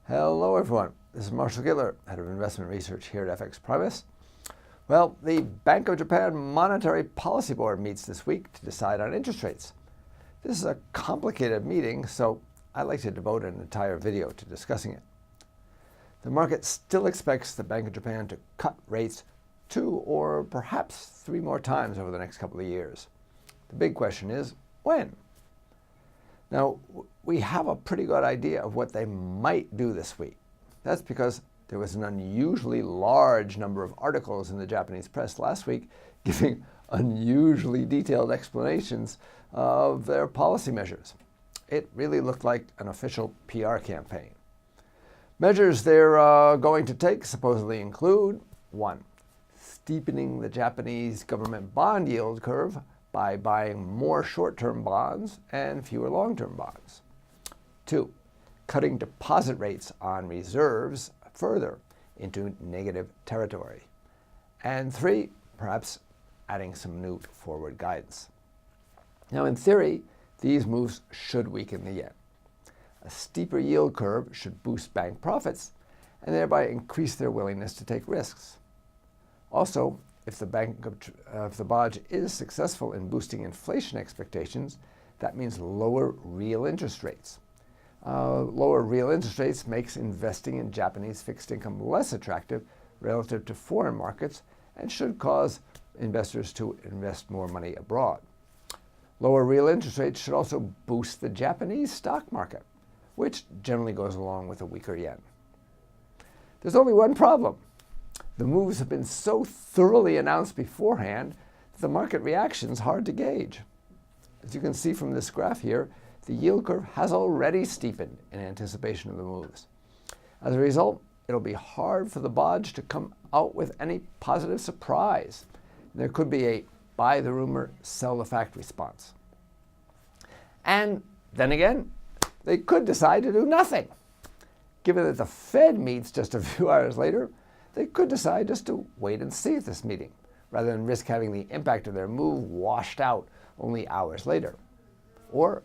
Hello everyone, this is Marshall Gittler, Head of Investment Research here at FXPRIMUS. Well, the Bank of Japan Monetary Policy Board meets this week to decide on interest rates. This is a complicated meeting, so I'd like to devote an entire video to discussing it. The market still expects the Bank of Japan to cut rates 2 or perhaps 3 more times over the next couple of years. The big question is, when? Now, we have a pretty good idea of what they might do this week. That's because there was an unusually large number of articles in the Japanese press last week giving unusually detailed explanations of their policy measures. It really looked like an official PR campaign. Measures they're going to take supposedly include 1. Steepening the Japanese government bond yield curve by buying more short-term bonds and fewer long-term bonds. 2. Cutting deposit rates on reserves further into negative territory. And 3. Perhaps adding some new forward guidance. Now, in theory, these moves should weaken the yen. A steeper yield curve should boost bank profits and thereby increase their willingness to take risks. Also, if the BOJ is successful in boosting inflation expectations, that means lower real interest rates. Lower real interest rates makes investing in Japanese fixed income less attractive relative to foreign markets and should cause investors to invest more money abroad. Lower real interest rates should also boost the Japanese stock market, which generally goes along with a weaker yen. There's only one problem. The moves have been so thoroughly announced beforehand that the market reaction is hard to gauge. As you can see from this graph here, the yield curve has already steepened in anticipation of the moves. As a result, it'll be hard for the BOJ to come out with any positive surprise. There could be a buy the rumor, sell the fact response. And then again, they could decide to do nothing. Given that the Fed meets just a few hours later, they could decide just to wait and see at this meeting, rather than risk having the impact of their move washed out only hours later. Or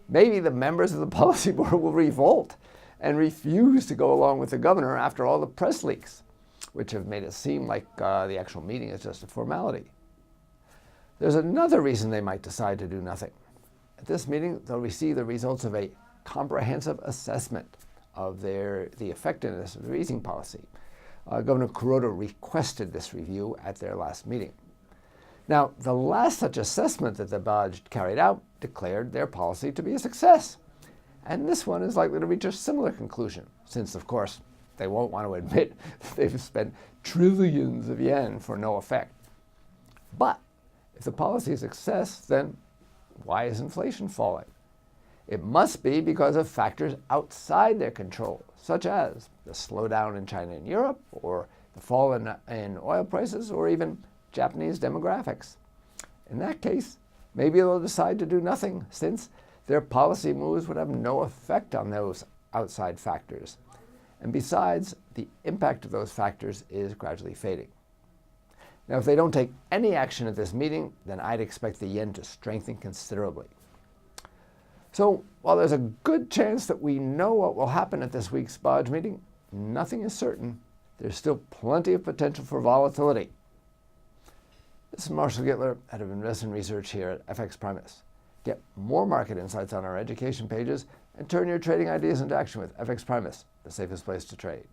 maybe the members of the policy board will revolt and refuse to go along with the governor after all the press leaks, which have made it seem like the actual meeting is just a formality. There's another reason they might decide to do nothing. At this meeting, they'll receive the results of a comprehensive assessment of the effectiveness of the easing policy. Governor Kuroda requested this review at their last meeting. Now, the last such assessment that the BOJ carried out declared their policy to be a success. And this one is likely to reach a similar conclusion, since, of course, they won't want to admit that they've spent trillions of yen for no effect. But if the policy is a success, then why is inflation falling? It must be because of factors outside their control, such as the slowdown in China and Europe, or the fall in oil prices, or even Japanese demographics. In that case, maybe they'll decide to do nothing, since their policy moves would have no effect on those outside factors. And besides, the impact of those factors is gradually fading. Now, if they don't take any action at this meeting, then I'd expect the yen to strengthen considerably. So, while there's a good chance that we know what will happen at this week's BOJ meeting, nothing is certain. There's still plenty of potential for volatility. This is Marshall Gittler, Head of Investment Research here at FXPRIMUS. Get more market insights on our education pages and turn your trading ideas into action with FXPRIMUS, the safest place to trade.